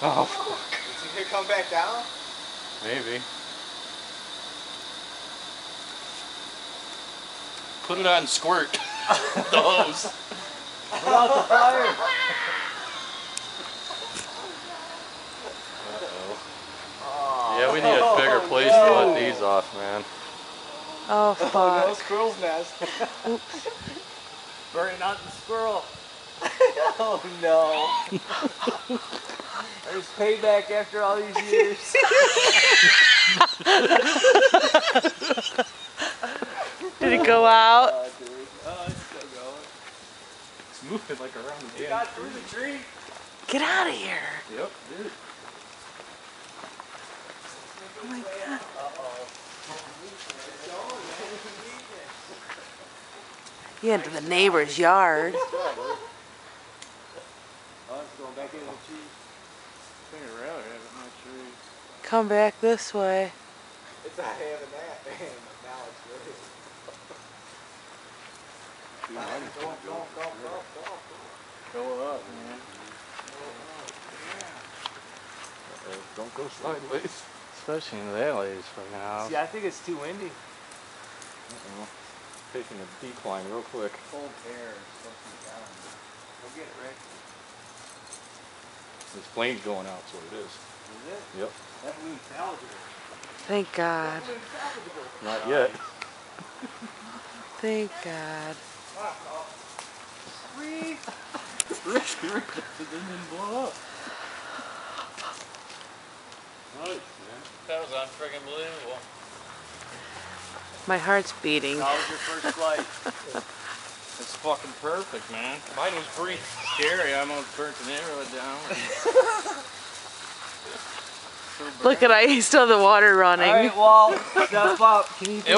Oh, Is he gonna come back down? maybe. Put it on squirt. The hose. Put out the fire. Uh-oh. Yeah, we need a bigger place to let these off, man. Oh, fuck. No squirrel's nest. Oops. Burning out the squirrel. Oh no. There's payback after all these years. Did it go out? Dude. Oh, it's still going. It's moving like around the It got through the tree. Get out of here. Yep, dude. Oh my God. You into the neighbor's yard. Oh, it's going back in the tree. I think I'd rather have it in my tree. Come back this way. It's not having that, man. Now it's good. Go up, man. Don't go sideways. Especially in the alleys right now. See, I think it's too windy. Taking a decline real quick. Cold air is something down. Go get it, Rick. This plane's going out, so it is. Is it? Yep. That balloon's salvageable. Thank God. That balloon's salvageable. Not yet. Thank God. Rick, it didn't blow up. Nice, man. That was unfriggin' believable. My heart's beating. How was your first flight? It's fucking perfect, man. Mine was pretty scary. I almost burnt the neighborhood down. Look at I still have the water running. All right, Walt, step up. Can you do